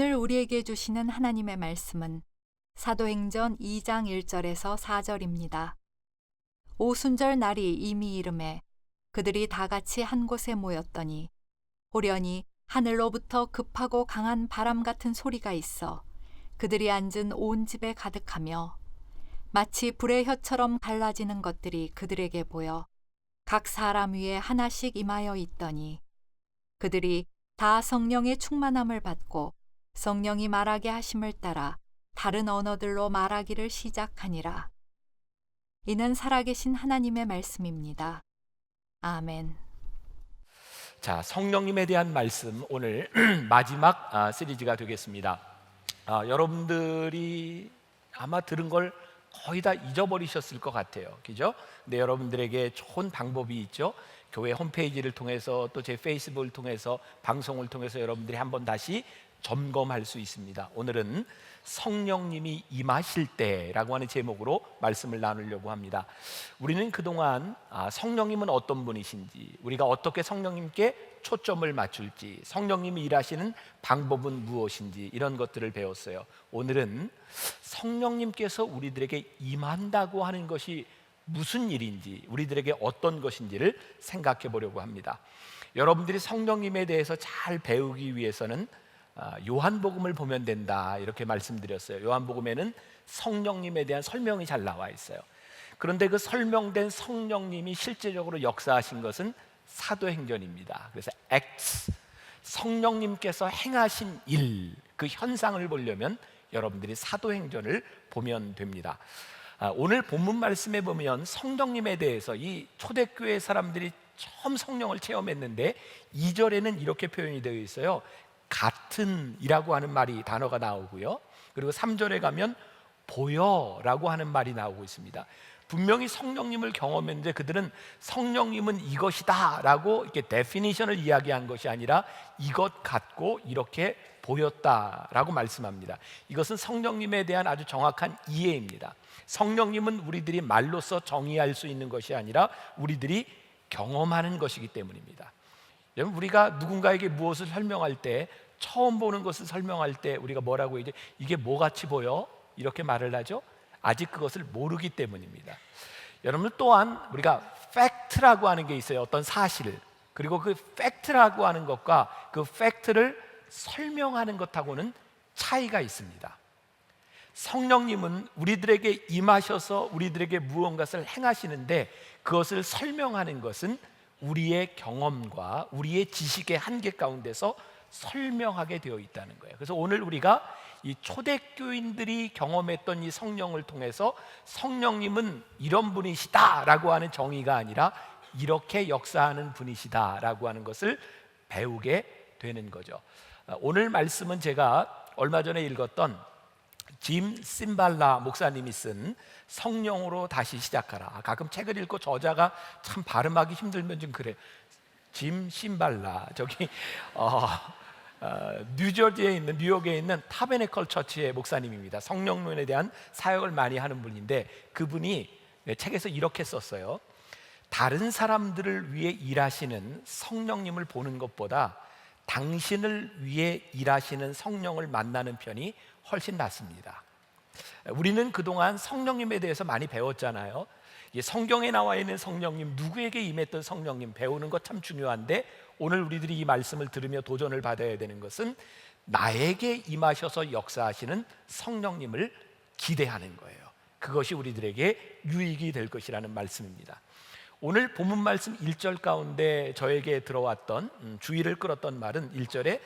오늘 우리에게 주시는 하나님의 말씀은 사도행전 2장 1절에서 4절입니다. 오순절 날이 이미 이름에 그들이 다 같이 한 곳에 모였더니 호련히 하늘로부터 급하고 강한 바람 같은 소리가 있어 그들이 앉은 온 집에 가득하며 마치 불의 혀처럼 갈라지는 것들이 그들에게 보여 각 사람 위에 하나씩 임하여 있더니 그들이 다 성령의 충만함을 받고 성령이 말하게 하심을 따라 다른 언어들로 말하기를 시작하니라. 이는 살아계신 하나님의 말씀입니다. 아멘. 자, 성령님에 대한 말씀 오늘 마지막 시리즈가 되겠습니다. 여러분들이 아마 들은 걸 거의 다 잊어버리셨을 것 같아요. 그죠? 근데 여러분들에게 좋은 방법이 있죠. 교회 홈페이지를 통해서 또 제 페이스북을 통해서 방송을 통해서 여러분들이 한번 다시 점검할 수 있습니다. 오늘은 성령님이 임하실 때라고 하는 제목으로 말씀을 나누려고 합니다. 우리는 그동안 성령님은 어떤 분이신지, 우리가 어떻게 성령님께 초점을 맞출지, 성령님이 일하시는 방법은 무엇인지 이런 것들을 배웠어요. 오늘은 성령님께서 우리들에게 임한다고 하는 것이 무슨 일인지, 우리들에게 어떤 것인지를 생각해 보려고 합니다. 여러분들이 성령님에 대해서 잘 배우기 위해서는 요한복음을 보면 된다 이렇게 말씀드렸어요. 요한복음에는 성령님에 대한 설명이 잘 나와 있어요. 그런데 그 설명된 성령님이 실제적으로 역사하신 것은 사도행전입니다. 그래서 Acts, 성령님께서 행하신 일, 그 현상을 보려면 여러분들이 사도행전을 보면 됩니다. 오늘 본문 말씀에 보면 성령님에 대해서 이 초대교회 사람들이 처음 성령을 체험했는데 2절에는 이렇게 표현이 되어 있어요. 같은 이라고 하는 단어가 나오고요. 그리고 3절에 가면 보여라고 하는 말이 나오고 있습니다. 분명히 성령님을 경험했는데 그들은 성령님은 이것이다 라고 이렇게 데피니션을 이야기한 것이 아니라 이것 같고 이렇게 보였다라고 말씀합니다. 이것은 성령님에 대한 아주 정확한 이해입니다. 성령님은 우리들이 말로써 정의할 수 있는 것이 아니라 우리들이 경험하는 것이기 때문입니다. 여러분, 우리가 누군가에게 무엇을 설명할 때, 처음 보는 것을 설명할 때 우리가 뭐라고 이제 이게 뭐 같이 보여? 이렇게 말을 하죠. 아직 그것을 모르기 때문입니다. 여러분, 또한 우리가 팩트라고 하는 게 있어요. 어떤 사실. 그리고 그 팩트라고 하는 것과 그 팩트를 설명하는 것하고는 차이가 있습니다. 성령님은 우리들에게 임하셔서 우리들에게 무언가를 행하시는데 그것을 설명하는 것은 우리의 경험과 우리의 지식의 한계 가운데서 설명하게 되어 있다는 거예요. 그래서 오늘 우리가 이 초대교인들이 경험했던 이 성령을 통해서 성령님은 이런 분이시다라고 하는 정의가 아니라 이렇게 역사하는 분이시다라고 하는 것을 배우게 되는 거죠. 오늘 말씀은 제가 얼마 전에 읽었던 짐 심발라 목사님이 쓴 성령으로 다시 시작하라. 가끔 책을 읽고 저자가 참 발음하기 힘들면 좀 그래요. 짐 심발라, 저기 뉴저지에 있는, 뉴욕에 있는 타베네컬 처치의 목사님입니다. 성령론에 대한 사역을 많이 하는 분인데 그분이 책에서 이렇게 썼어요. 다른 사람들을 위해 일하시는 성령님을 보는 것보다 당신을 위해 일하시는 성령을 만나는 편이 훨씬 낫습니다. 우리는 그동안 성령님에 대해서 많이 배웠잖아요. 성경에 나와 있는 성령님, 누구에게 임했던 성령님 배우는 것 참 중요한데 오늘 우리들이 이 말씀을 들으며 도전을 받아야 되는 것은 나에게 임하셔서 역사하시는 성령님을 기대하는 거예요. 그것이 우리들에게 유익이 될 것이라는 말씀입니다. 오늘 본문 말씀 1절 가운데 저에게 들어왔던 주의를 끌었던 말은 1절에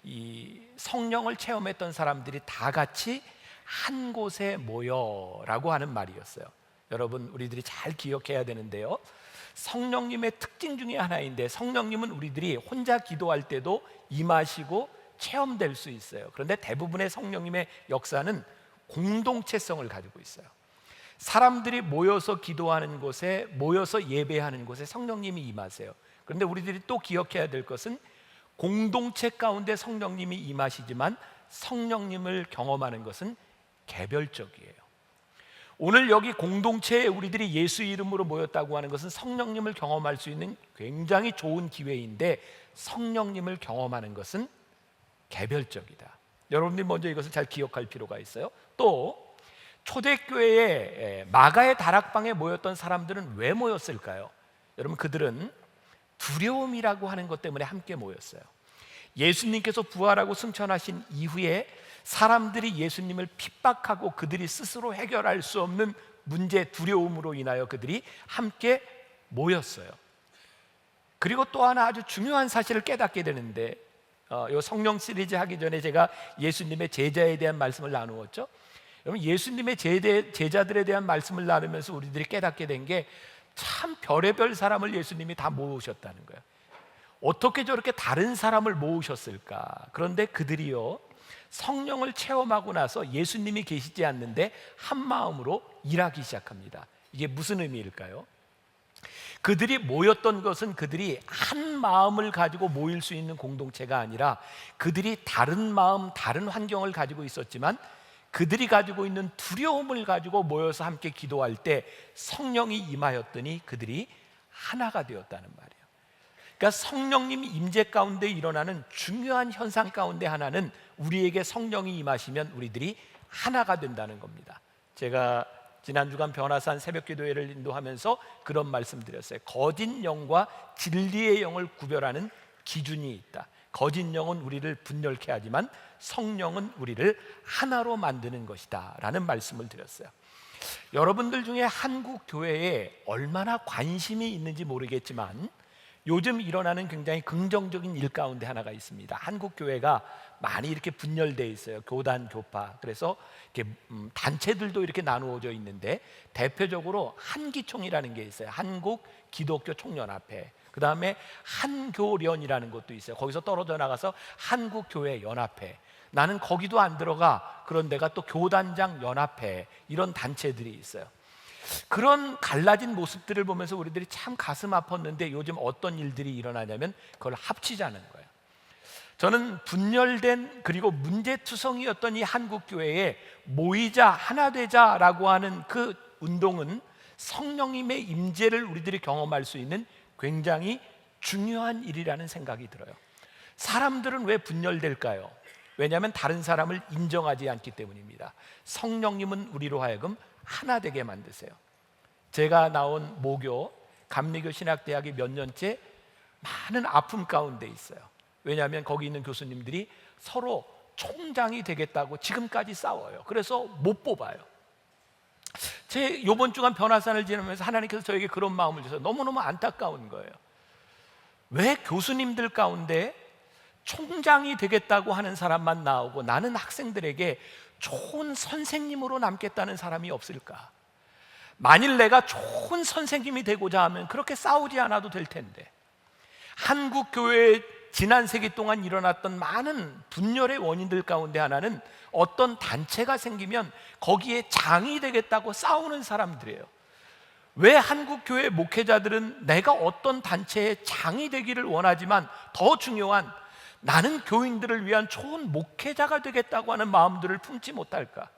이 성령을 체험했던 사람들이 다 같이 한 곳에 모여라고 하는 말이었어요. 여러분, 우리들이 잘 기억해야 되는데요, 성령님의 특징 중에 하나인데 성령님은 우리들이 혼자 기도할 때도 임하시고 체험될 수 있어요. 그런데 대부분의 성령님의 역사는 공동체성을 가지고 있어요. 사람들이 모여서 기도하는 곳에, 모여서 예배하는 곳에 성령님이 임하세요. 그런데 우리들이 또 기억해야 될 것은 공동체 가운데 성령님이 임하시지만 성령님을 경험하는 것은 개별적이에요. 오늘 여기 공동체에 우리들이 예수 이름으로 모였다고 하는 것은 성령님을 경험할 수 있는 굉장히 좋은 기회인데 성령님을 경험하는 것은 개별적이다. 여러분들이 먼저 이것을 잘 기억할 필요가 있어요. 또 초대교회에 마가의 다락방에 모였던 사람들은 왜 모였을까요? 여러분, 그들은 두려움이라고 하는 것 때문에 함께 모였어요. 예수님께서 부활하고 승천하신 이후에 사람들이 예수님을 핍박하고 그들이 스스로 해결할 수 없는 문제, 두려움으로 인하여 그들이 함께 모였어요. 그리고 또 하나 아주 중요한 사실을 깨닫게 되는데, 요 성령 시리즈 하기 전에 제가 예수님의 제자에 대한 말씀을 나누었죠. 여러분, 예수님의 제자들에 대한 말씀을 나누면서 우리들이 깨닫게 된 게 참 별의별 사람을 예수님이 다 모으셨다는 거예요. 어떻게 저렇게 다른 사람을 모으셨을까? 그런데 그들이요, 성령을 체험하고 나서 예수님이 계시지 않는데 한 마음으로 일하기 시작합니다. 이게 무슨 의미일까요? 그들이 모였던 것은 그들이 한 마음을 가지고 모일 수 있는 공동체가 아니라 그들이 다른 마음, 다른 환경을 가지고 있었지만 그들이 가지고 있는 두려움을 가지고 모여서 함께 기도할 때 성령이 임하였더니 그들이 하나가 되었다는 말이에요. 그러니까 성령님 임재 가운데 일어나는 중요한 현상 가운데 하나는 우리에게 성령이 임하시면 우리들이 하나가 된다는 겁니다. 제가 지난 주간 변화산 새벽기도회를 인도하면서 그런 말씀드렸어요. 거짓 영과 진리의 영을 구별하는 기준이 있다. 거짓 영은 우리를 분열케 하지만 성령은 우리를 하나로 만드는 것이다 라는 말씀을 드렸어요. 여러분들 중에 한국 교회에 얼마나 관심이 있는지 모르겠지만 요즘 일어나는 굉장히 긍정적인 일 가운데 하나가 있습니다. 한국 교회가 많이 이렇게 분열되어 있어요. 교단, 교파. 그래서 이렇게 단체들도 이렇게 나누어져 있는데 대표적으로 한기총이라는 게 있어요. 한국 기독교 총연합회. 그 다음에 한교련이라는 것도 있어요. 거기서 떨어져 나가서 한국교회 연합회. 나는 거기도 안 들어가. 그런 데가 또 교단장 연합회, 이런 단체들이 있어요. 그런 갈라진 모습들을 보면서 우리들이 참 가슴 아팠는데 요즘 어떤 일들이 일어나냐면 그걸 합치자는 거예요. 저는 분열된 그리고 문제투성이었던 이 한국교회에 모이자, 하나 되자라고 하는 그 운동은 성령님의 임재를 우리들이 경험할 수 있는 굉장히 중요한 일이라는 생각이 들어요. 사람들은 왜 분열될까요? 왜냐하면 다른 사람을 인정하지 않기 때문입니다. 성령님은 우리로 하여금 하나 되게 만드세요. 제가 나온 모교 감리교 신학대학이 몇 년째 많은 아픔 가운데 있어요. 왜냐하면 거기 있는 교수님들이 서로 총장이 되겠다고 지금까지 싸워요. 그래서 못 뽑아요. 제 이번 주간 변화산을 지나면서 하나님께서 저에게 그런 마음을 주셔서 너무너무 안타까운 거예요. 왜 교수님들 가운데 총장이 되겠다고 하는 사람만 나오고 나는 학생들에게 좋은 선생님으로 남겠다는 사람이 없을까? 만일 내가 좋은 선생님이 되고자 하면 그렇게 싸우지 않아도 될 텐데. 한국 교회에 지난 세기 동안 일어났던 많은 분열의 원인들 가운데 하나는 어떤 단체가 생기면 거기에 장이 되겠다고 싸우는 사람들이에요. 왜 한국 교회 목회자들은 내가 어떤 단체의 장이 되기를 원하지만 더 중요한 나는 교인들을 위한 좋은 목회자가 되겠다고 하는 마음들을 품지 못할까?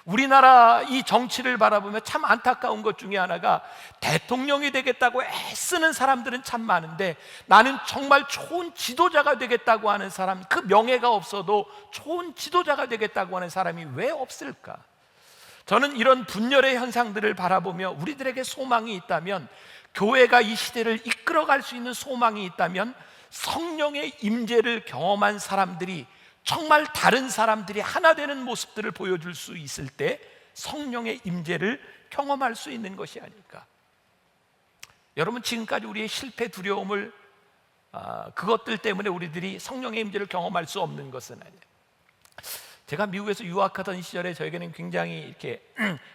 우리나라 이 정치를 바라보면 참 안타까운 것 중에 하나가 대통령이 되겠다고 애쓰는 사람들은 참 많은데 나는 정말 좋은 지도자가 되겠다고 하는 사람, 그 명예가 없어도 좋은 지도자가 되겠다고 하는 사람이 왜 없을까? 저는 이런 분열의 현상들을 바라보며 우리들에게 소망이 있다면, 교회가 이 시대를 이끌어갈 수 있는 소망이 있다면 성령의 임재를 경험한 사람들이, 정말 다른 사람들이 하나 되는 모습들을 보여줄 수 있을 때 성령의 임재를 경험할 수 있는 것이 아닐까. 여러분, 지금까지 우리의 실패, 두려움을 그것들 때문에 우리들이 성령의 임재를 경험할 수 없는 것은 아니에요. 제가 미국에서 유학하던 시절에 저에게는 굉장히 이렇게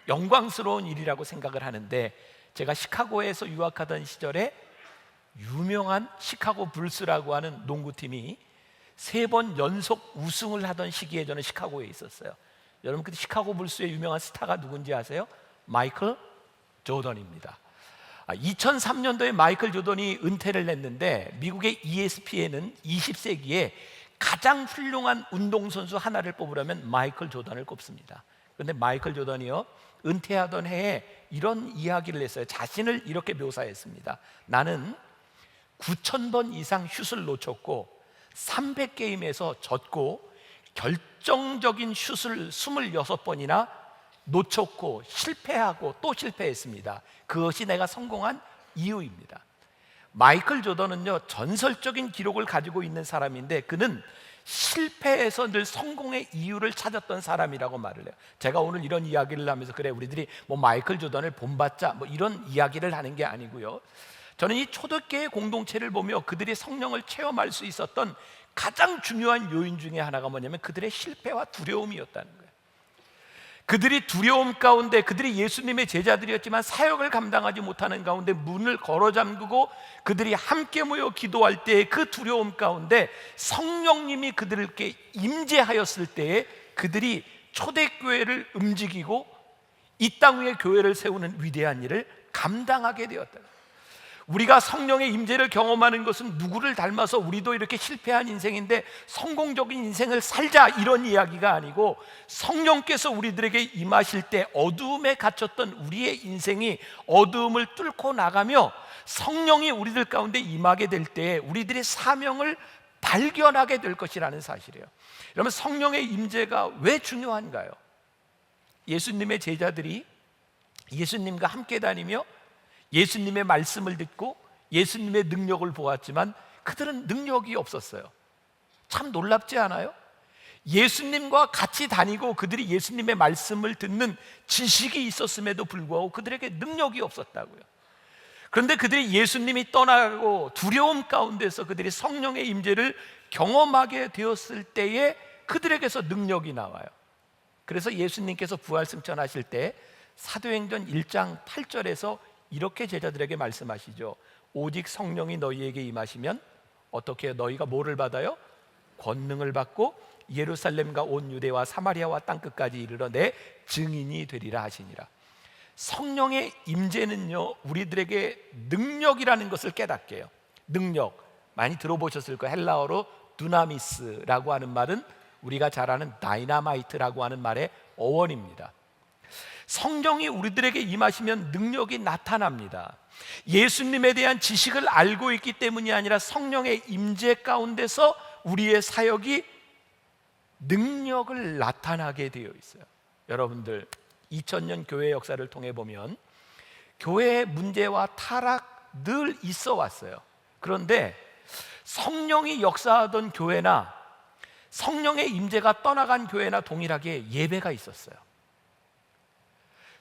영광스러운 일이라고 생각을 하는데, 제가 시카고에서 유학하던 시절에 유명한 시카고 불스라고 하는 농구팀이 3번 연속 우승을 하던 시기에 저는 시카고에 있었어요. 여러분, 그때 시카고 불스의 유명한 스타가 누군지 아세요? 마이클 조던입니다. 2003년도에 마이클 조던이 은퇴를 했는데 미국의 ESPN은 20세기에 가장 훌륭한 운동선수 하나를 뽑으려면 마이클 조던을 꼽습니다. 그런데 마이클 조던이요, 은퇴하던 해에 이런 이야기를 했어요. 자신을 이렇게 묘사했습니다. 나는 9,000번 이상 슛을 놓쳤고 300게임에서 졌고 결정적인 슛을 26번이나 놓쳤고 실패하고 또 실패했습니다. 그것이 내가 성공한 이유입니다. 마이클 조던은요, 전설적인 기록을 가지고 있는 사람인데 그는 실패에서 늘 성공의 이유를 찾았던 사람이라고 말을 해요. 제가 오늘 이런 이야기를 하면서 그래 우리들이 뭐 마이클 조던을 본받자 뭐 이런 이야기를 하는 게 아니고요, 저는 이 초대교회 공동체를 보며 그들이 성령을 체험할 수 있었던 가장 중요한 요인 중에 하나가 뭐냐면 그들의 실패와 두려움이었다는 거예요. 그들이 두려움 가운데, 그들이 예수님의 제자들이었지만 사역을 감당하지 못하는 가운데 문을 걸어 잠그고 그들이 함께 모여 기도할 때의 그 두려움 가운데 성령님이 그들에게 임재하였을 때에 그들이 초대교회를 움직이고 이 땅 위에 교회를 세우는 위대한 일을 감당하게 되었다. 우리가 성령의 임재를 경험하는 것은 누구를 닮아서 우리도 이렇게 실패한 인생인데 성공적인 인생을 살자 이런 이야기가 아니고, 성령께서 우리들에게 임하실 때 어두움에 갇혔던 우리의 인생이 어두움을 뚫고 나가며 성령이 우리들 가운데 임하게 될 때 우리들의 사명을 발견하게 될 것이라는 사실이에요. 여러분, 성령의 임재가 왜 중요한가요? 예수님의 제자들이 예수님과 함께 다니며 예수님의 말씀을 듣고 예수님의 능력을 보았지만 그들은 능력이 없었어요. 참 놀랍지 않아요? 예수님과 같이 다니고 그들이 예수님의 말씀을 듣는 지식이 있었음에도 불구하고 그들에게 능력이 없었다고요. 그런데 그들이 예수님이 떠나가고 두려움 가운데서 그들이 성령의 임재를 경험하게 되었을 때에 그들에게서 능력이 나와요. 그래서 예수님께서 부활승천하실 때 사도행전 1장 8절에서 이렇게 제자들에게 말씀하시죠. 오직 성령이 너희에게 임하시면 어떻게 너희가 뭐를 받아요? 권능을 받고 예루살렘과 온 유대와 사마리아와 땅끝까지 이르러 내 증인이 되리라 하시니라. 성령의 임재는요, 우리들에게 능력이라는 것을 깨닫게 해요. 능력, 많이 들어보셨을 거예요. 헬라어로 두나미스라고 하는 말은 우리가 잘 아는 다이나마이트라고 하는 말의 어원입니다. 성령이 우리들에게 임하시면 능력이 나타납니다. 예수님에 대한 지식을 알고 있기 때문이 아니라 성령의 임재 가운데서 우리의 사역이 능력을 나타나게 되어 있어요. 여러분들, 2000년 교회 역사를 통해 보면 교회의 문제와 타락 늘 있어 왔어요. 그런데 성령이 역사하던 교회나 성령의 임재가 떠나간 교회나 동일하게 예배가 있었어요.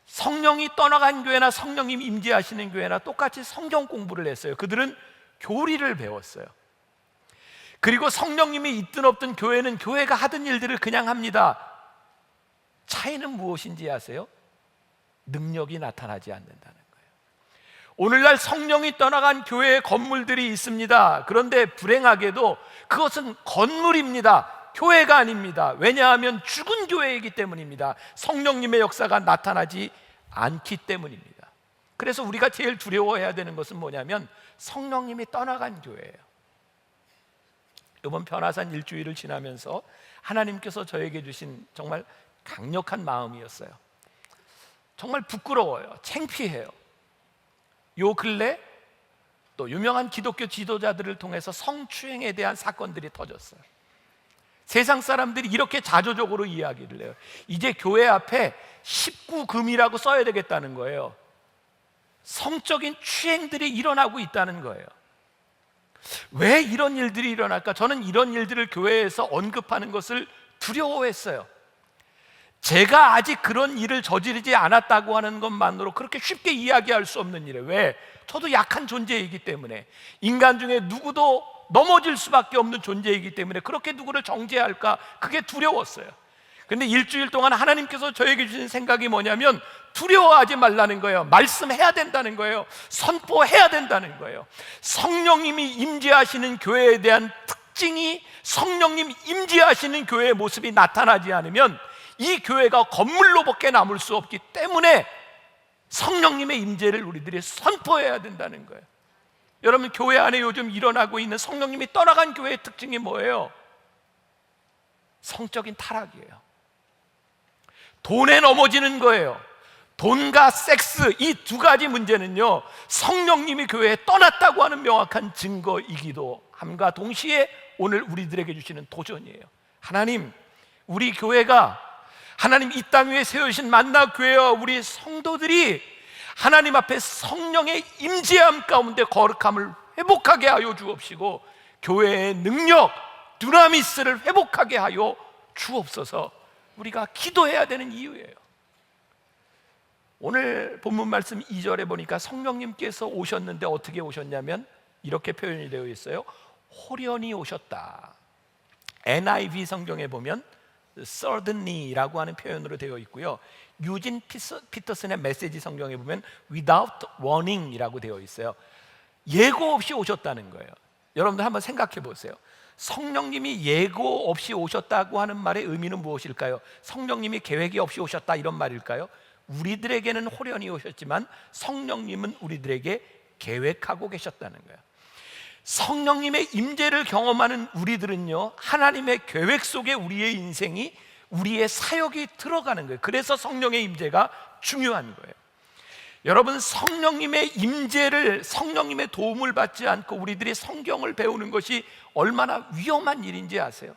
성령이 떠나간 교회나 성령님 임재하시는 교회나 똑같이 성경 공부를 했어요. 그들은 교리를 배웠어요. 그리고 성령님이 있든 없든 교회는 교회가 하던 일들을 그냥 합니다. 차이는 무엇인지 아세요? 능력이 나타나지 않는다는 거예요. 오늘날 성령이 떠나간 교회의 건물들이 있습니다. 그런데 불행하게도 그것은 건물입니다. 교회가 아닙니다. 왜냐하면 죽은 교회이기 때문입니다. 성령님의 역사가 나타나지 않기 때문입니다. 그래서 우리가 제일 두려워해야 되는 것은 뭐냐면 성령님이 떠나간 교회예요. 이번 변화산 일주일을 지나면서 하나님께서 저에게 주신 정말 강력한 마음이었어요. 정말 부끄러워요. 창피해요. 요 근래 또 유명한 기독교 지도자들을 통해서 성추행에 대한 사건들이 터졌어요. 세상 사람들이 이렇게 자조적으로 이야기를 해요. 이제 교회 앞에 19금이라고 써야 되겠다는 거예요. 성적인 추행들이 일어나고 있다는 거예요. 왜 이런 일들이 일어날까? 저는 이런 일들을 교회에서 언급하는 것을 두려워했어요. 제가 아직 그런 일을 저지르지 않았다고 하는 것만으로 그렇게 쉽게 이야기할 수 없는 일이에요. 왜? 저도 약한 존재이기 때문에, 인간 중에 누구도 넘어질 수밖에 없는 존재이기 때문에 그렇게 누구를 정죄할까, 그게 두려웠어요. 그런데 일주일 동안 하나님께서 저에게 주신 생각이 뭐냐면 두려워하지 말라는 거예요. 말씀해야 된다는 거예요. 선포해야 된다는 거예요. 성령님이 임재하시는 교회에 대한 특징이, 성령님 임재하시는 교회의 모습이 나타나지 않으면 이 교회가 건물로밖에 남을 수 없기 때문에 성령님의 임재를 우리들이 선포해야 된다는 거예요. 여러분, 교회 안에 요즘 일어나고 있는 성령님이 떠나간 교회의 특징이 뭐예요? 성적인 타락이에요. 돈에 넘어지는 거예요. 돈과 섹스, 이 두 가지 문제는요, 성령님이 교회에 떠났다고 하는 명확한 증거이기도 함과 동시에 오늘 우리들에게 주시는 도전이에요. 하나님, 우리 교회가 하나님 이 땅 위에 세우신 만나 교회와 우리 성도들이 하나님 앞에 성령의 임재함 가운데 거룩함을 회복하게 하여 주옵시고 교회의 능력, 두나미스를 회복하게 하여 주옵소서. 우리가 기도해야 되는 이유예요. 오늘 본문 말씀 2절에 보니까 성령님께서 오셨는데 어떻게 오셨냐면 이렇게 표현이 되어 있어요. 호련히 오셨다. NIV 성경에 보면 suddenly라고 하는 표현으로 되어 있고요. 유진 피터슨의 메시지 성경에 보면 without warning이라고 되어 있어요. 예고 없이 오셨다는 거예요. 여러분들 한번 생각해 보세요. 성령님이 예고 없이 오셨다고 하는 말의 의미는 무엇일까요? 성령님이 계획이 없이 오셨다 이런 말일까요? 우리들에게는 호련히 오셨지만 성령님은 우리들에게 계획하고 계셨다는 거예요. 성령님의 임재를 경험하는 우리들은요, 하나님의 계획 속에 우리의 인생이, 우리의 사역이 들어가는 거예요. 그래서 성령의 임재가 중요한 거예요. 여러분, 성령님의 임재를, 성령님의 도움을 받지 않고 우리들이 성경을 배우는 것이 얼마나 위험한 일인지 아세요?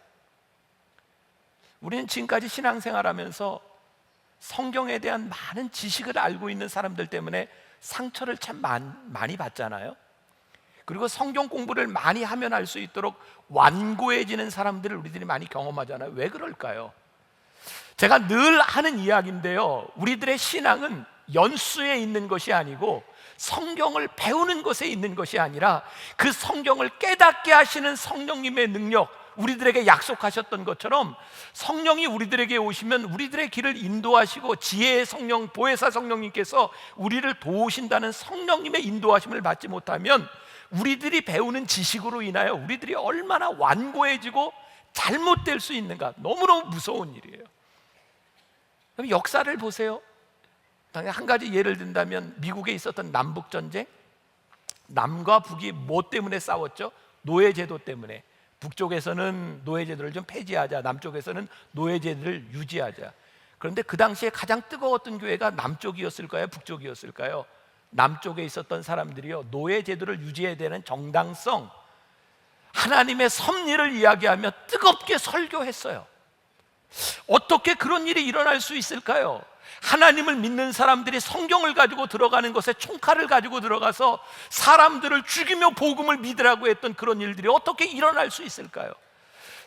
우리는 지금까지 신앙생활하면서 성경에 대한 많은 지식을 알고 있는 사람들 때문에 상처를 참 많이 받잖아요. 그리고 성경 공부를 많이 하면 할 수 있도록 완고해지는 사람들을 우리들이 많이 경험하잖아요. 왜 그럴까요? 제가 늘 하는 이야기인데요, 우리들의 신앙은 연수에 있는 것이 아니고 성경을 배우는 것에 있는 것이 아니라 그 성경을 깨닫게 하시는 성령님의 능력, 우리들에게 약속하셨던 것처럼 성령이 우리들에게 오시면 우리들의 길을 인도하시고 지혜의 성령, 보혜사 성령님께서 우리를 도우신다는 성령님의 인도하심을 받지 못하면 우리들이 배우는 지식으로 인하여 우리들이 얼마나 완고해지고 잘못될 수 있는가, 너무너무 무서운 일이에요. 그럼 역사를 보세요. 한 가지 예를 든다면 미국에 있었던 남북전쟁, 남과 북이 뭐 때문에 싸웠죠? 노예제도 때문에. 북쪽에서는 노예제도를 좀 폐지하자, 남쪽에서는 노예제도를 유지하자. 그런데 그 당시에 가장 뜨거웠던 교회가 남쪽이었을까요? 북쪽이었을까요? 남쪽에 있었던 사람들이요, 노예제도를 유지해야 되는 정당성, 하나님의 섭리를 이야기하며 뜨겁게 설교했어요. 어떻게 그런 일이 일어날 수 있을까요? 하나님을 믿는 사람들이 성경을 가지고 들어가는 것에 총칼을 가지고 들어가서 사람들을 죽이며 복음을 믿으라고 했던 그런 일들이 어떻게 일어날 수 있을까요?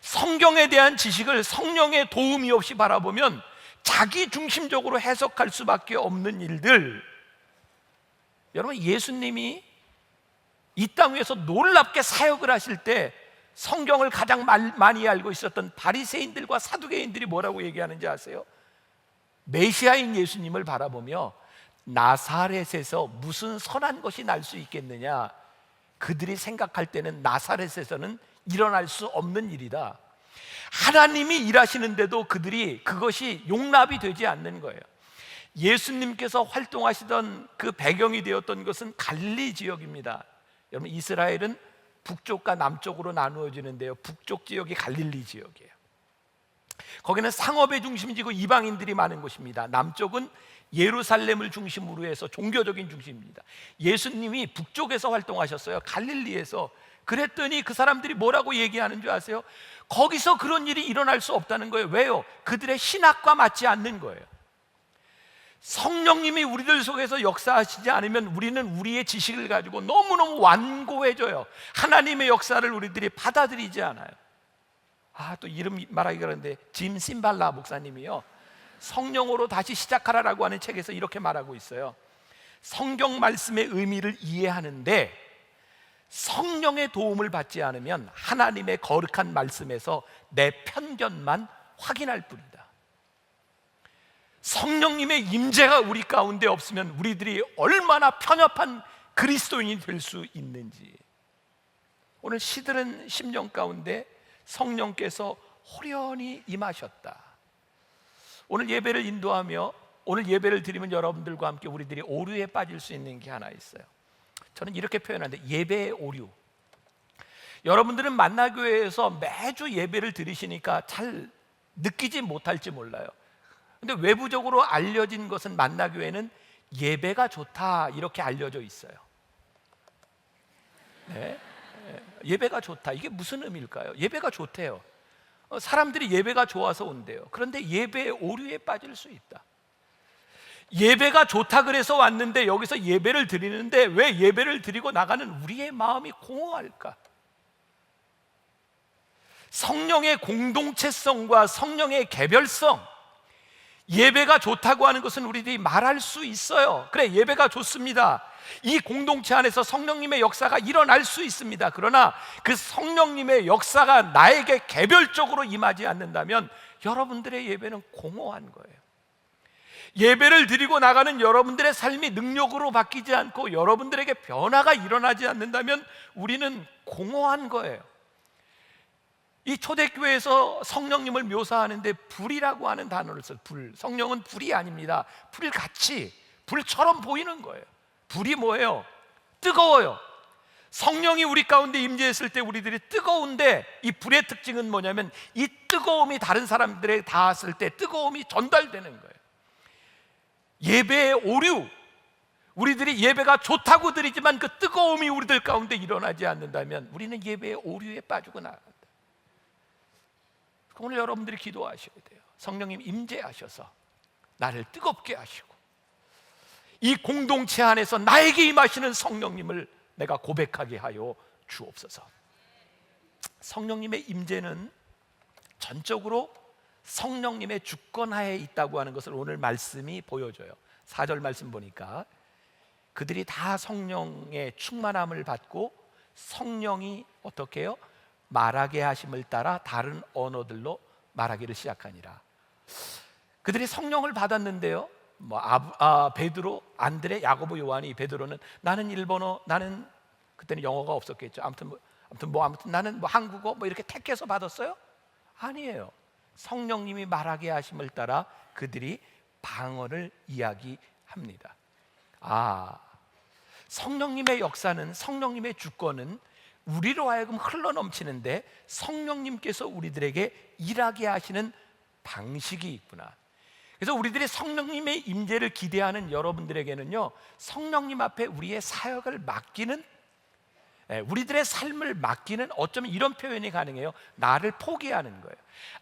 성경에 대한 지식을 성령의 도움이 없이 바라보면 자기 중심적으로 해석할 수밖에 없는 일들. 여러분, 예수님이 이 땅 위에서 놀랍게 사역을 하실 때 성경을 가장 많이 알고 있었던 바리새인들과 사두개인들이 뭐라고 얘기하는지 아세요? 메시아인 예수님을 바라보며 나사렛에서 무슨 선한 것이 날 수 있겠느냐, 그들이 생각할 때는 나사렛에서는 일어날 수 없는 일이다. 하나님이 일하시는데도 그것이 용납이 되지 않는 거예요. 예수님께서 활동하시던 그 배경이 되었던 것은 갈릴리 지역입니다. 여러분, 이스라엘은 북쪽과 남쪽으로 나누어지는데요, 북쪽 지역이 갈릴리 지역이에요. 거기는 상업의 중심지고 이방인들이 많은 곳입니다. 남쪽은 예루살렘을 중심으로 해서 종교적인 중심입니다. 예수님이 북쪽에서 활동하셨어요, 갈릴리에서. 그랬더니 그 사람들이 뭐라고 얘기하는 줄 아세요? 거기서 그런 일이 일어날 수 없다는 거예요. 왜요? 그들의 신학과 맞지 않는 거예요. 성령님이 우리들 속에서 역사하시지 않으면 우리는 우리의 지식을 가지고 너무너무 완고해져요. 하나님의 역사를 우리들이 받아들이지 않아요. 또 이름 말하기 그런데 짐 심발라 목사님이요, 성령으로 다시 시작하라라고 하는 책에서 이렇게 말하고 있어요. 성경 말씀의 의미를 이해하는데 성령의 도움을 받지 않으면 하나님의 거룩한 말씀에서 내 편견만 확인할 뿐이다. 성령님의 임재가 우리 가운데 없으면 우리들이 얼마나 편협한 그리스도인이 될 수 있는지. 오늘 시들은 심령 가운데 성령께서 호련히 임하셨다. 오늘 예배를 인도하며 오늘 예배를 드리면 여러분들과 함께 우리들이 오류에 빠질 수 있는 게 하나 있어요. 저는 이렇게 표현하는데, 예배의 오류. 여러분들은 만나교회에서 매주 예배를 드리시니까 잘 느끼지 못할지 몰라요. 근데 외부적으로 알려진 것은 만나교회는 예배가 좋다 이렇게 알려져 있어요. 네? 예배가 좋다, 이게 무슨 의미일까요? 예배가 좋대요. 사람들이 예배가 좋아서 온대요. 그런데 예배의 오류에 빠질 수 있다. 예배가 좋다 그래서 왔는데 여기서 예배를 드리는데 왜 예배를 드리고 나가는 우리의 마음이 공허할까? 성령의 공동체성과 성령의 개별성, 예배가 좋다고 하는 것은 우리들이 말할 수 있어요. 그래, 예배가 좋습니다. 이 공동체 안에서 성령님의 역사가 일어날 수 있습니다. 그러나 그 성령님의 역사가 나에게 개별적으로 임하지 않는다면 여러분들의 예배는 공허한 거예요. 예배를 드리고 나가는 여러분들의 삶이 능력으로 바뀌지 않고 여러분들에게 변화가 일어나지 않는다면 우리는 공허한 거예요. 이 초대교회에서 성령님을 묘사하는데 불이라고 하는 단어를 써요. 불. 성령은 불이 아닙니다. 불같이, 불처럼 보이는 거예요. 불이 뭐예요? 뜨거워요. 성령이 우리 가운데 임재했을 때 우리들이 뜨거운데, 이 불의 특징은 뭐냐면 이 뜨거움이 다른 사람들에게 닿았을 때 뜨거움이 전달되는 거예요. 예배의 오류, 우리들이 예배가 좋다고 드리지만 그 뜨거움이 우리들 가운데 일어나지 않는다면 우리는 예배의 오류에 빠지고 나간다. 오늘 여러분들이 기도하셔야 돼요. 성령님 임재하셔서 나를 뜨겁게 하시고 이 공동체 안에서 나에게 임하시는 성령님을 내가 고백하게 하여 주옵소서. 성령님의 임재는 전적으로 성령님의 주권하에 있다고 하는 것을 오늘 말씀이 보여줘요. 4절 말씀 보니까 그들이 다 성령의 충만함을 받고 성령이 어떻게 해요? 말하게 하심을 따라 다른 언어들로 말하기를 시작하니라. 그들이 성령을 받았는데요, 베드로, 안드레, 야고보, 요한이, 베드로는 나는 일본어, 나는 그때는 영어가 없었겠죠. 아무튼 나는 한국어 이렇게 택해서 받았어요? 아니에요. 성령님이 말하게 하심을 따라 그들이 방언을 이야기합니다. 성령님의 역사는, 성령님의 주권은 우리로 하여금 흘러넘치는데 성령님께서 우리들에게 일하게 하시는 방식이 있구나. 그래서 우리들이 성령님의 임재를 기대하는 여러분들에게는요, 성령님 앞에 우리의 사역을 맡기는, 우리들의 삶을 맡기는, 어쩌면 이런 표현이 가능해요. 나를 포기하는 거예요.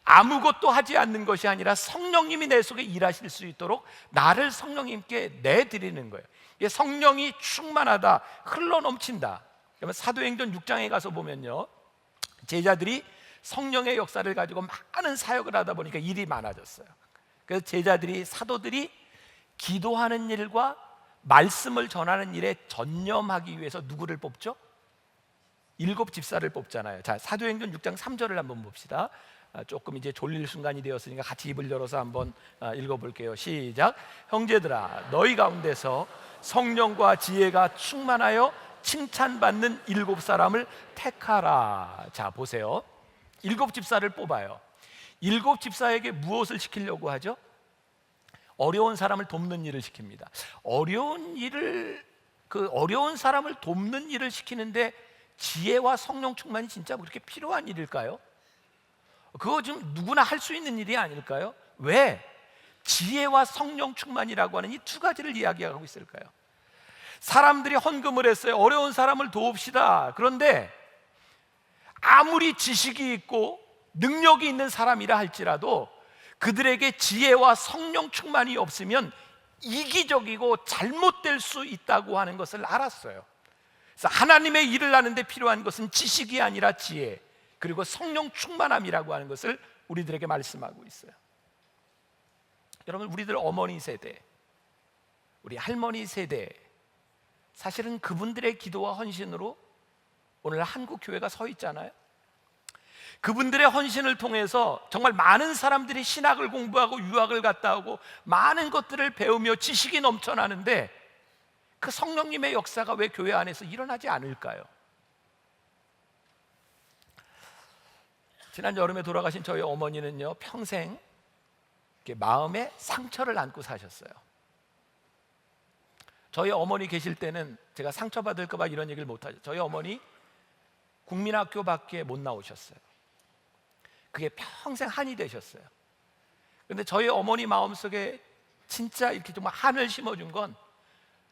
아무것도 하지 않는 것이 아니라 성령님이 내 속에 일하실 수 있도록 나를 성령님께 내드리는 거예요. 이게 성령이 충만하다, 흘러넘친다. 그러면 사도행전 6장에 가서 보면요, 제자들이 성령의 역사를 가지고 많은 사역을 하다 보니까 일이 많아졌어요. 그래서 제자들이, 사도들이 기도하는 일과 말씀을 전하는 일에 전념하기 위해서 누구를 뽑죠? 7 집사를 뽑잖아요. 자, 사도행전 6장 3절을 한번 봅시다. 조금 이제 졸릴 순간이 되었으니까 같이 입을 열어서 한번 읽어볼게요. 시작. 형제들아, 너희 가운데서 성령과 지혜가 충만하여 칭찬받는 7 사람을 택하라. 자, 보세요. 7 집사를 뽑아요. 7 집사에게 무엇을 시키려고 하죠? 어려운 사람을 돕는 일을 시킵니다. 어려운 사람을 돕는 일을 시키는데 지혜와 성령 충만이 진짜 그렇게 필요한 일일까요? 그거 좀 누구나 할 수 있는 일이 아닐까요? 왜? 지혜와 성령 충만이라고 하는 이 2가지를 이야기하고 있을까요? 사람들이 헌금을 했어요. 어려운 사람을 도웁시다. 그런데 아무리 지식이 있고 능력이 있는 사람이라 할지라도 그들에게 지혜와 성령 충만이 없으면 이기적이고 잘못될 수 있다고 하는 것을 알았어요. 그래서 하나님의 일을 하는데 필요한 것은 지식이 아니라 지혜, 그리고 성령 충만함이라고 하는 것을 우리들에게 말씀하고 있어요. 여러분, 우리들 어머니 세대, 우리 할머니 세대, 사실은 그분들의 기도와 헌신으로 오늘 한국 교회가 서 있잖아요. 그분들의 헌신을 통해서 정말 많은 사람들이 신학을 공부하고 유학을 갔다 오고 많은 것들을 배우며 지식이 넘쳐나는데 그 성령님의 역사가 왜 교회 안에서 일어나지 않을까요? 지난 여름에 돌아가신 저희 어머니는요, 평생 마음에 상처를 안고 사셨어요. 저희 어머니 계실 때는 제가 상처받을까 봐 이런 얘기를 못하죠. 저희 어머니 국민학교밖에 못 나오셨어요. 그게 평생 한이 되셨어요. 그런데 저희 어머니 마음속에 진짜 이렇게 정말 한을 심어준 건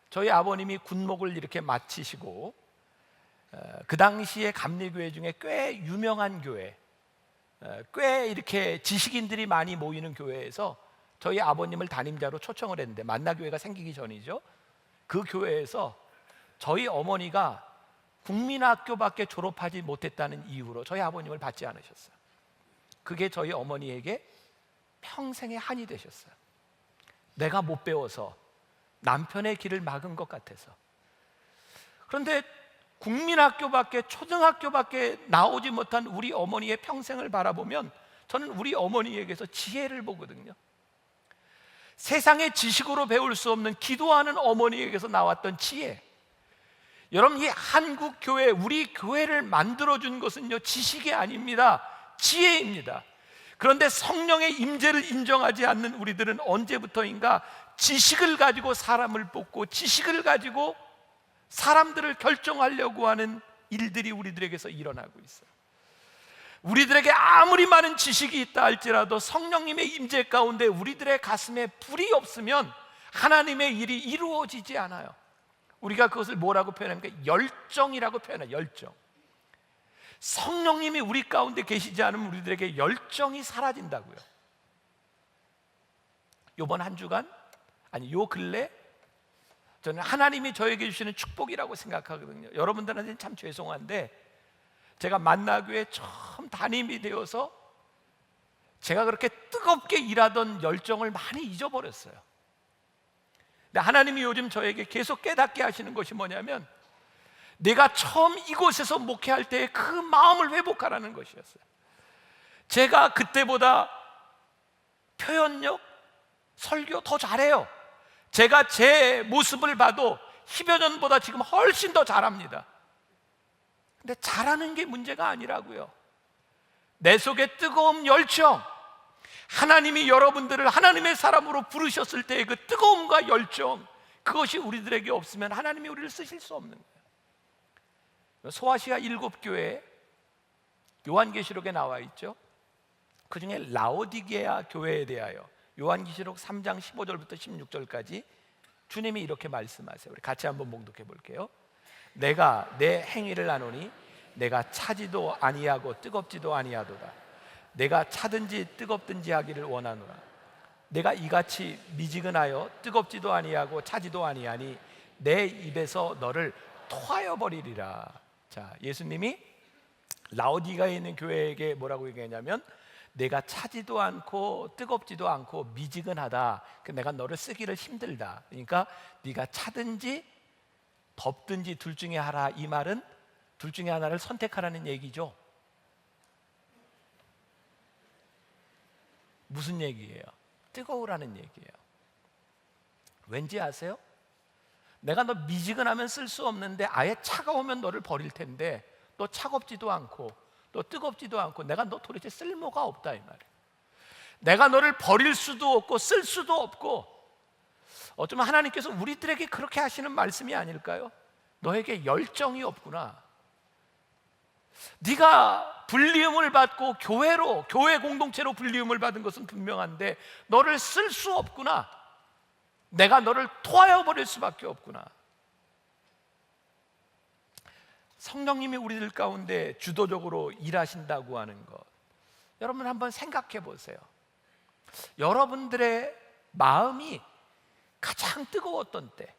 저희 아버님이 군목을 이렇게 마치시고 그 당시에 감리교회 중에 꽤 유명한 교회, 꽤 이렇게 지식인들이 많이 모이는 교회에서 저희 아버님을 담임자로 초청을 했는데, 만나교회가 생기기 전이죠. 그 교회에서 저희 어머니가 국민학교밖에 졸업하지 못했다는 이유로 저희 아버님을 받지 않으셨어요. 그게 저희 어머니에게 평생의 한이 되셨어요. 내가 못 배워서 남편의 길을 막은 것 같아서. 그런데 국민학교밖에, 초등학교밖에 나오지 못한 우리 어머니의 평생을 바라보면 저는 우리 어머니에게서 지혜를 보거든요. 세상의 지식으로 배울 수 없는 기도하는 어머니에게서 나왔던 지혜. 여러분, 이 한국 교회, 우리 교회를 만들어준 것은요, 지식이 아닙니다. 지혜입니다. 그런데 성령의 임재를 인정하지 않는 우리들은 언제부터인가 지식을 가지고 사람을 뽑고 지식을 가지고 사람들을 결정하려고 하는 일들이 우리들에게서 일어나고 있어요. 우리들에게 아무리 많은 지식이 있다 할지라도 성령님의 임재 가운데 우리들의 가슴에 불이 없으면 하나님의 일이 이루어지지 않아요. 우리가 그것을 뭐라고 표현합니까? 열정이라고 표현해요. 열정. 성령님이 우리 가운데 계시지 않으면 우리들에게 열정이 사라진다고요. 요번 한 주간, 아니 요 근래, 저는 하나님이 저에게 주시는 축복이라고 생각하거든요. 여러분들한테는 참 죄송한데, 제가 만나교회 처음 담임이 되어서 제가 그렇게 뜨겁게 일하던 열정을 많이 잊어버렸어요. 근데 하나님이 요즘 저에게 계속 깨닫게 하시는 것이 뭐냐면, 내가 처음 이곳에서 목회할 때의 그 마음을 회복하라는 것이었어요. 제가 그때보다 표현력, 설교 더 잘해요. 제가 제 모습을 봐도 10여 년보다 지금 훨씬 더 잘합니다. 근데 잘하는 게 문제가 아니라고요. 내 속에 뜨거운 열정, 하나님이 여러분들을 하나님의 사람으로 부르셨을 때의 그 뜨거움과 열정, 그것이 우리들에게 없으면 하나님이 우리를 쓰실 수 없는 거예요. 소아시아 7교회 요한계시록에 나와 있죠. 그 중에 라오디게아 교회에 대하여 요한계시록 3장 15절부터 16절까지 주님이 이렇게 말씀하세요. 우리 같이 한번 봉독해 볼게요. 내가 내 행위를 아노니 내가 차지도 아니하고 뜨겁지도 아니하도다. 내가 차든지 뜨겁든지 하기를 원하노라. 내가 이같이 미지근하여 뜨겁지도 아니하고 차지도 아니하니 내 입에서 너를 토하여 버리리라. 자, 예수님이 라오디가에 있는 교회에게 뭐라고 얘기하냐면, 내가 차지도 않고 뜨겁지도 않고 미지근하다. 내가 너를 쓰기를 힘들다. 그러니까 네가 차든지 덥든지 둘 중에 하라. 이 말은 둘 중에 하나를 선택하라는 얘기죠. 무슨 얘기예요? 뜨거우라는 얘기예요. 왠지 아세요? 내가 너 미지근하면 쓸 수 없는데 아예 차가우면 너를 버릴 텐데, 너 차갑지도 않고 또 뜨겁지도 않고 내가 너 도대체 쓸모가 없다 이 말이에요. 내가 너를 버릴 수도 없고 쓸 수도 없고, 어쩌면 하나님께서 우리들에게 그렇게 하시는 말씀이 아닐까요? 너에게 열정이 없구나. 네가 불리움을 받고 교회 공동체로 불리움을 받은 것은 분명한데 너를 쓸 수 없구나. 내가 너를 토하여 버릴 수밖에 없구나. 성령님이 우리들 가운데 주도적으로 일하신다고 하는 것, 여러분 한번 생각해 보세요. 여러분들의 마음이 가장 뜨거웠던 때,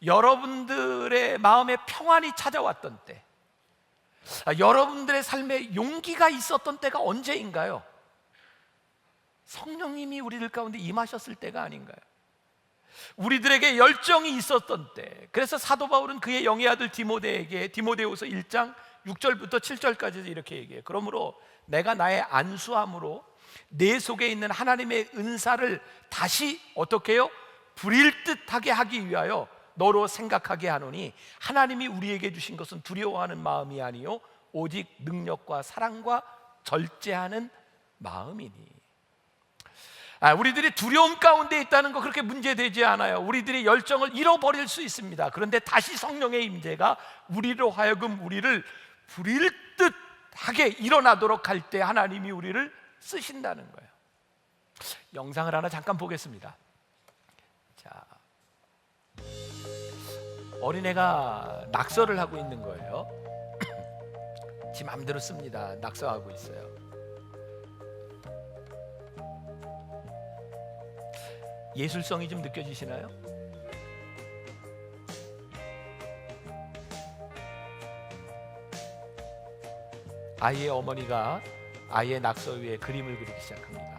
여러분들의 마음에 평안이 찾아왔던 때, 여러분들의 삶에 용기가 있었던 때가 언제인가요? 성령님이 우리들 가운데 임하셨을 때가 아닌가요? 우리들에게 열정이 있었던 때. 그래서 사도 바울은 그의 영의 아들 디모데에게 디모데후서 1장 6절부터 7절까지 이렇게 얘기해요. 그러므로 내가 나의 안수함으로 내 속에 있는 하나님의 은사를 다시 어떻게 해요? 부릴 듯하게 하기 위하여 너로 생각하게 하노니, 하나님이 우리에게 주신 것은 두려워하는 마음이 아니요 오직 능력과 사랑과 절제하는 마음이니. 우리들이 두려움 가운데 있다는 거 그렇게 문제되지 않아요. 우리들이 열정을 잃어버릴 수 있습니다. 그런데 다시 성령의 임재가 우리로 하여금 우리를 부릴 듯하게 일어나도록 할 때 하나님이 우리를 쓰신다는 거예요. 영상을 하나 잠깐 보겠습니다. 자, 어린애가 낙서를 하고 있는 거예요. 지 맘대로 씁니다. 낙서하고 있어요. 예술성이 좀 느껴지시나요? 아이의 어머니가 아이의 낙서 위에 그림을 그리기 시작합니다.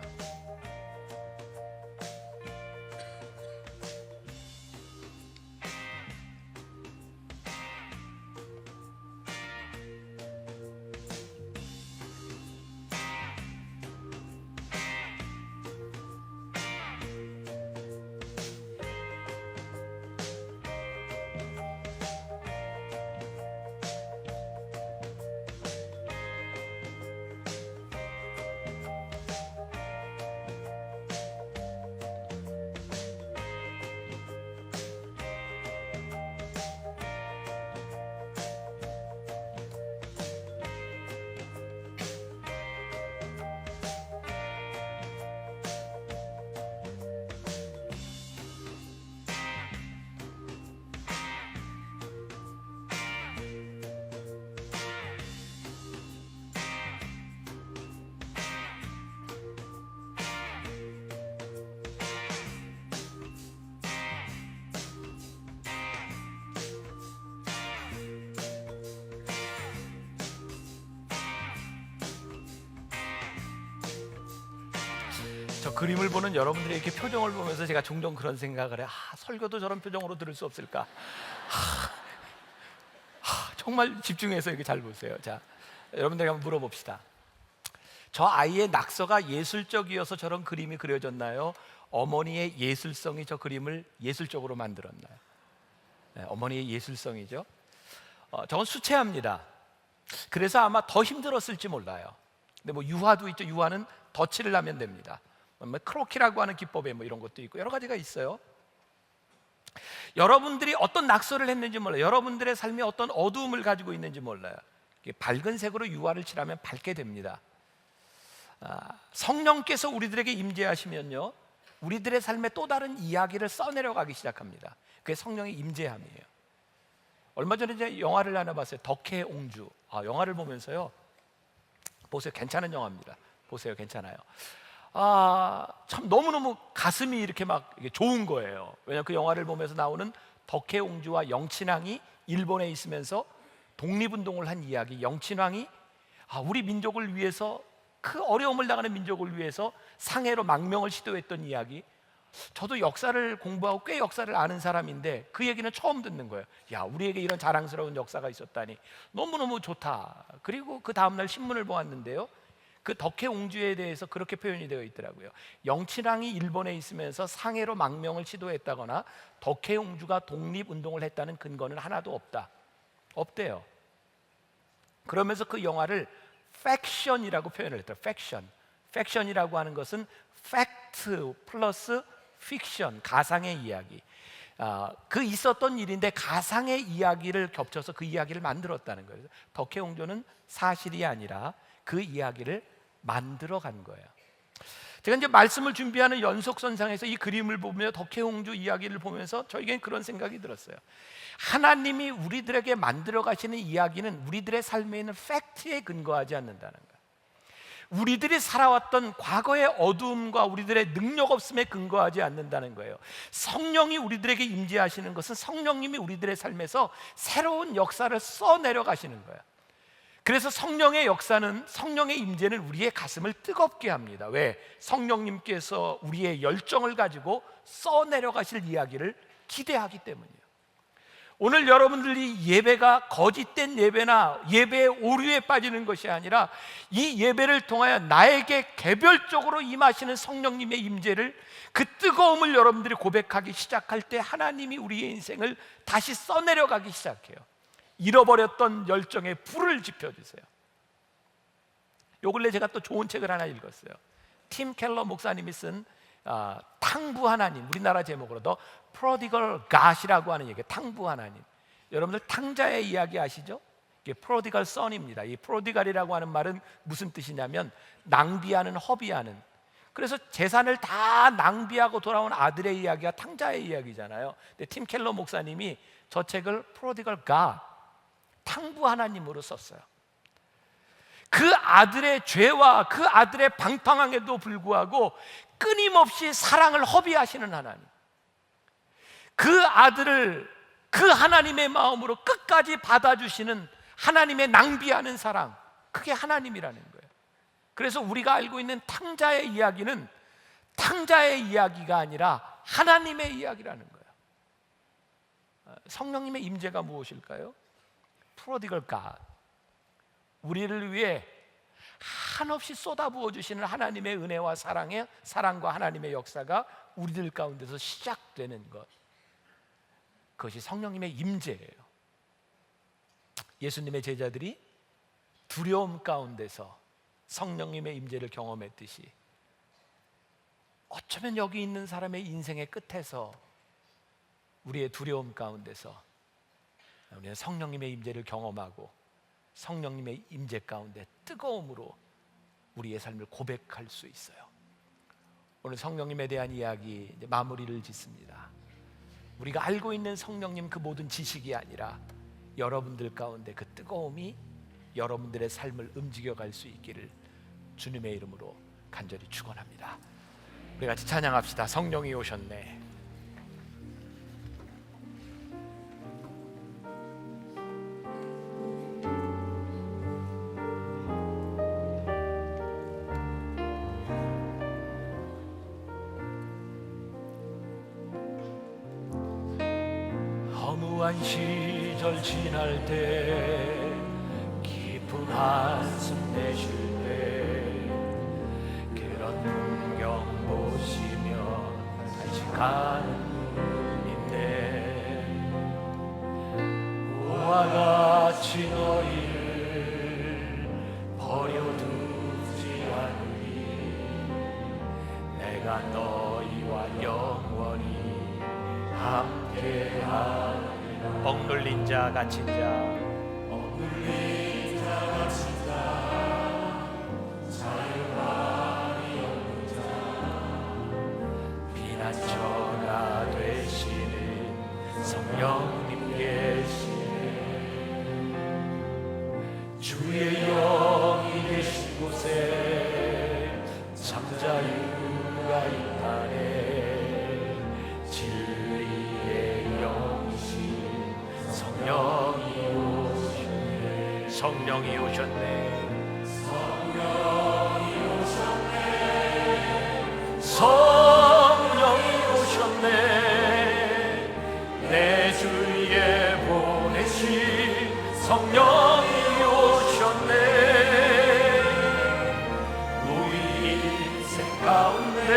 저 그림을 보는 여러분들의 이렇게 표정을 보면서 제가 종종 그런 생각을 해요. 설교도 저런 표정으로 들을 수 없을까? 정말 집중해서 이렇게 잘 보세요. 자, 여러분들에게 한번 물어봅시다. 저 아이의 낙서가 예술적이어서 저런 그림이 그려졌나요? 어머니의 예술성이 저 그림을 예술적으로 만들었나요? 네, 어머니의 예술성이죠. 저건 수채화입니다. 그래서 아마 더 힘들었을지 몰라요. 근데 뭐 유화도 있죠. 유화는 덧칠을 하면 됩니다. 크로키라고 하는 기법에 뭐 이런 것도 있고 여러 가지가 있어요. 여러분들이 어떤 낙서를 했는지 몰라요. 여러분들의 삶이 어떤 어두움을 가지고 있는지 몰라요. 밝은 색으로 유화를 칠하면 밝게 됩니다. 성령께서 우리들에게 임재하시면요, 우리들의 삶에 또 다른 이야기를 써내려가기 시작합니다. 그게 성령의 임재함이에요. 얼마 전에 이제 영화를 하나 봤어요. 덕혜의 옹주. 영화를 보면서요, 보세요. 괜찮은 영화입니다. 보세요. 괜찮아요. 참 너무너무 가슴이 이렇게 막 좋은 거예요. 왜냐하면 그 영화를 보면서 나오는 덕혜옹주와 영친왕이 일본에 있으면서 독립운동을 한 이야기. 영친왕이 우리 민족을 위해서, 그 어려움을 당하는 민족을 위해서 상해로 망명을 시도했던 이야기. 저도 역사를 공부하고 꽤 역사를 아는 사람인데 그 얘기는 처음 듣는 거예요. 야, 우리에게 이런 자랑스러운 역사가 있었다니 너무너무 좋다. 그리고 그 다음날 신문을 보았는데요, 그 덕혜옹주에 대해서 그렇게 표현이 되어 있더라고요. 영친왕이 일본에 있으면서 상해로 망명을 시도했다거나 덕혜옹주가 독립운동을 했다는 근거는 하나도 없대요. 그러면서 그 영화를 팩션이라고 표현을 했대요. 팩션이라고 하는 것은 팩트 플러스 픽션, 가상의 이야기. 그 있었던 일인데 가상의 이야기를 겹쳐서 그 이야기를 만들었다는 거예요. 덕혜옹주는 사실이 아니라 그 이야기를 만들어 간 거예요. 제가 이제 말씀을 준비하는 연속선상에서 이 그림을 보며 덕혜옹주 이야기를 보면서 저에겐 그런 생각이 들었어요. 하나님이 우리들에게 만들어 가시는 이야기는 우리들의 삶에 있는 팩트에 근거하지 않는다는 거예요. 우리들이 살아왔던 과거의 어두움과 우리들의 능력 없음에 근거하지 않는다는 거예요. 성령이 우리들에게 임재하시는 것은 성령님이 우리들의 삶에서 새로운 역사를 써내려 가시는 거예요. 그래서 성령의 역사는, 성령의 임재는 우리의 가슴을 뜨겁게 합니다. 왜? 성령님께서 우리의 열정을 가지고 써내려 가실 이야기를 기대하기 때문이에요. 오늘 여러분들이 예배가 거짓된 예배나 예배의 오류에 빠지는 것이 아니라 이 예배를 통하여 나에게 개별적으로 임하시는 성령님의 임재를, 그 뜨거움을 여러분들이 고백하기 시작할 때 하나님이 우리의 인생을 다시 써내려 가기 시작해요. 잃어버렸던 열정에 불을 지펴주세요. 요 근래 제가 또 좋은 책을 하나 읽었어요. 팀 켈러 목사님이 쓴 탕부 하나님, 우리나라 제목으로 더 프로디걸 갓이라고 하는 얘기예요. 탕부 하나님. 여러분들 탕자의 이야기 아시죠? 이게 프로디걸 선입니다. 이 프로디걸이라고 하는 말은 무슨 뜻이냐면 낭비하는, 허비하는. 그래서 재산을 다 낭비하고 돌아온 아들의 이야기가 탕자의 이야기잖아요. 근데 팀 켈러 목사님이 저 책을 프로디걸 갓, 탕부 하나님으로 썼어요. 그 아들의 죄와 그 아들의 방탕함에도 불구하고 끊임없이 사랑을 허비하시는 하나님, 그 아들을 그 하나님의 마음으로 끝까지 받아주시는 하나님의 낭비하는 사랑, 그게 하나님이라는 거예요. 그래서 우리가 알고 있는 탕자의 이야기는 탕자의 이야기가 아니라 하나님의 이야기라는 거예요. 성령님의 임재가 무엇일까요? 프로디걸 갓, 우리를 위해 한없이 쏟아부어 주시는 하나님의 은혜와 사랑과 하나님의 역사가 우리들 가운데서 시작되는 것, 그것이 성령님의 임재예요. 예수님의 제자들이 두려움 가운데서 성령님의 임재를 경험했듯이 어쩌면 여기 있는 사람의 인생의 끝에서 우리의 두려움 가운데서 우리는 성령님의 임재를 경험하고 성령님의 임재 가운데 뜨거움으로 우리의 삶을 고백할 수 있어요. 오늘 성령님에 대한 이야기 이제 마무리를 짓습니다. 우리가 알고 있는 성령님 그 모든 지식이 아니라 여러분들 가운데 그 뜨거움이 여러분들의 삶을 움직여갈 수 있기를 주님의 이름으로 간절히 축원합니다. 우리 같이 찬양합시다. 성령이 오셨네. 허무한 시절 지날 때, 깊은 한숨 내쉴 때, 그런 풍경 보시며 간직하는 분인데, 우와 같이 너희를 버려두지 않으리. 내가 너희와 영원히 함께하리라. 억눌린 자 갇힌 자, 억눌린 자 갇힌 자, 자유함이 없는 자, 피난처가 되시는 성령님 계시네. 주의 영이 계신 곳에 잠자유가 있다네. 성령이 오셨네. 성령이 오셨네. 성령이 오셨네. 내 주위에 보내신 성령이 오셨네. 우리 인생 가운데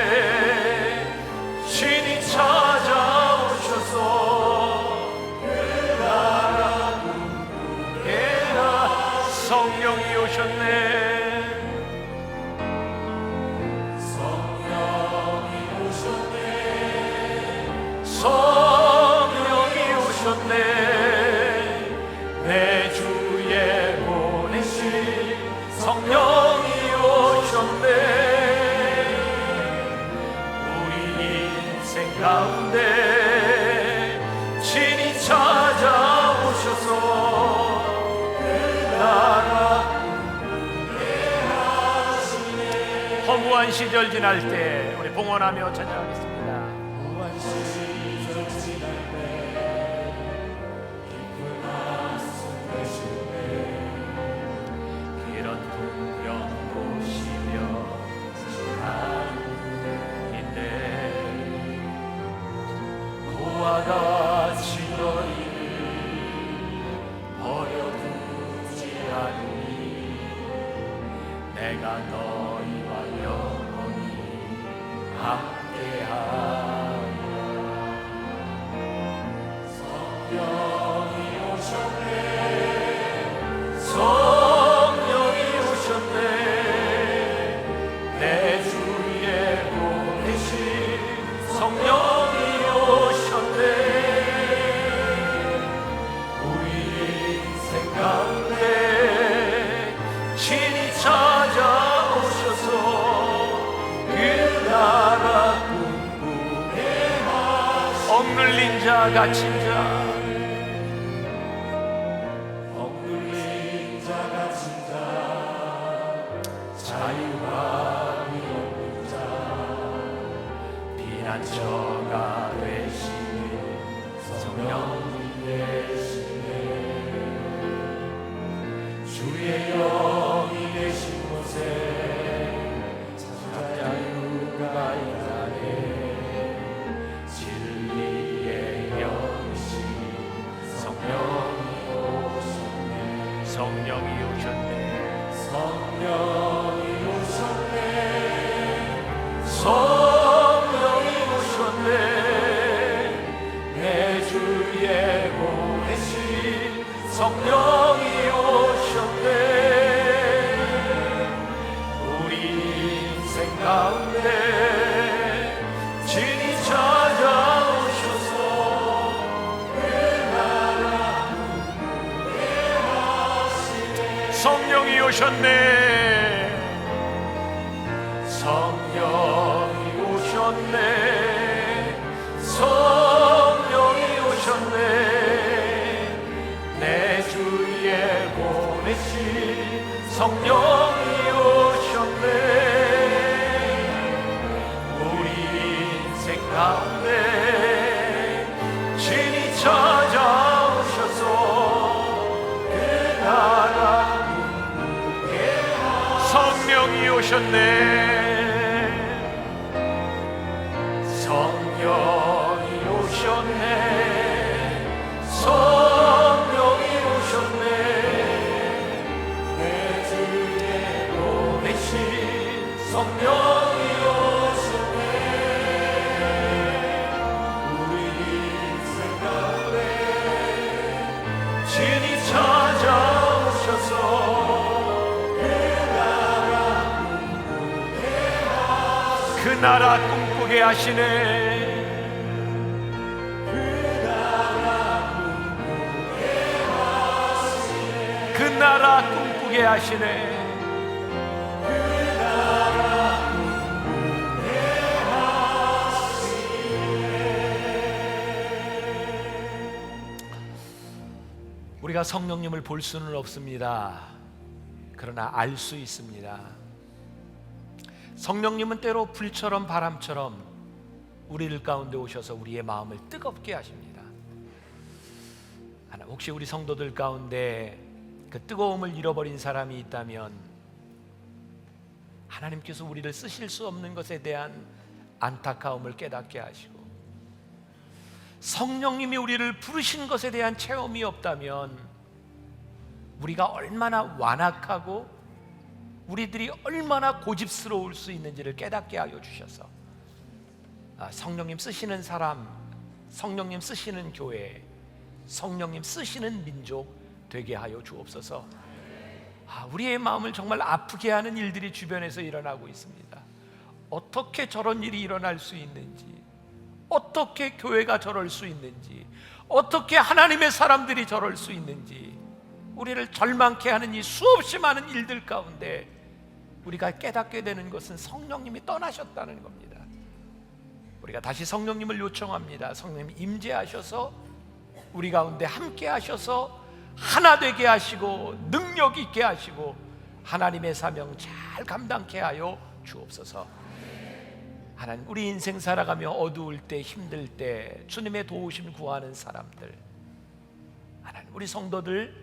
신이 찾아오셔서 성령이 오셨네. 성령이 오셨네. 성령이 오셨네. 내 주에 보내신 성령이 오셨네. 우리 인생 가운데 신이 찾아오셔서 허무한 시절 지날 때 우리 봉헌하며 찬양하겠습니다. 허무한 시절 지날 때, 깊은 한숨 내쉴 때, 이런 풍경 보시며 지나는데, 고와 같이 너희를 버려두지 않으니. 내가 너희와 영원히 함께하리라. 성령이 오셨네. 성령이 오셨네. 내 주위에 보내신 성령이 오셨네. 우리 인생 가운데 신이 찾아오셔서 그 나라 꿈꾸게 하시네. 억눌린 자 갇힌 자, 억눌린 자 갇힌 자, 자유함이 없는 자, 저가 되시네 성령님 되시네 주의 영이 계신 곳에 자유가 있다네 진리의 영이신 성령이 오셨네 성령이 오셨네 성령이 오셨네 성령이 오셨네 내 주의 보내신 성령이 오셨네 우리 인생 가운데 진이 찾아오셔서 그 나라 누구게 하시네 성령이 오셨네 성령이 오셨네 성령이 오셨네 내 주위에 보내신 성령이 오셨네 우리 인생 가운데 진이 찾아오셔서 그 나라 누구게 성령이 오셨네 성령이 오셨네 성령이 오셨네 내 주에 보내신 성령이 오셨네 우리 인생 가운데 진이 찾아오셔서 그 나라 꿈꾸게 하시네 그 나라 꿈꾸게 하시네 우리가 성령님을 볼 수는 없습니다. 그러나 알 수 있습니다. 성령님은 때로 불처럼 바람처럼 우리들 가운데 오셔서 우리의 마음을 뜨겁게 하십니다. 혹시 우리 성도들 가운데 그 뜨거움을 잃어버린 사람이 있다면 하나님께서 우리를 쓰실 수 없는 것에 대한 안타까움을 깨닫게 하시고 성령님이 우리를 부르신 것에 대한 체험이 없다면 우리가 얼마나 완악하고 우리들이 얼마나 고집스러울 수 있는지를 깨닫게 하여 주셔서 성령님 쓰시는 사람, 성령님 쓰시는 교회, 성령님 쓰시는 민족 되게 하여 주옵소서. 우리의 마음을 정말 아프게 하는 일들이 주변에서 일어나고 있습니다. 어떻게 저런 일이 일어날 수 있는지, 어떻게 교회가 저럴 수 있는지, 어떻게 하나님의 사람들이 저럴 수 있는지, 우리를 절망케 하는 이 수없이 많은 일들 가운데 우리가 깨닫게 되는 것은 성령님이 떠나셨다는 겁니다. 우리가 다시 성령님을 요청합니다. 성령님 임재하셔서 우리 가운데 함께 하셔서 하나 되게 하시고 능력 있게 하시고 하나님의 사명 잘 감당케 하여 주옵소서. 하나님, 우리 인생 살아가며 어두울 때, 힘들 때 주님의 도우심 구하는 사람들, 하나님, 우리 성도들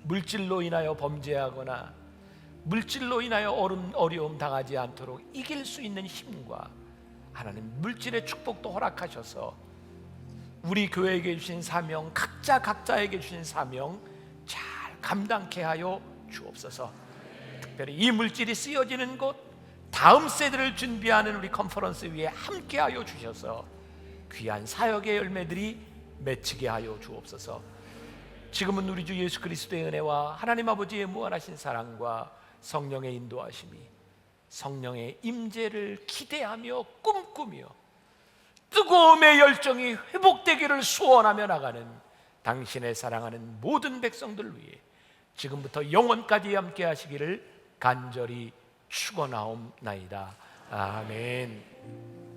물질로 인하여 범죄하거나 물질로 인하여 어려움 당하지 않도록 이길 수 있는 힘과 하나님 물질의 축복도 허락하셔서 우리 교회에게 주신 사명, 각자에게 주신 사명 잘 감당케 하여 주옵소서. 특별히 이 물질이 쓰여지는 곳, 다음 세대를 준비하는 우리 컨퍼런스 위에 함께 하여 주셔서 귀한 사역의 열매들이 맺히게 하여 주옵소서. 지금은 우리 주 예수 그리스도의 은혜와 하나님 아버지의 무한하신 사랑과 성령의 인도하심이, 성령의 임재를 기대하며 꿈꾸며 뜨거움의 열정이 회복되기를 소원하며 나가는 당신의 사랑하는 모든 백성들 위해 지금부터 영원까지 함께 하시기를 간절히 축원하옵나이다. 아멘.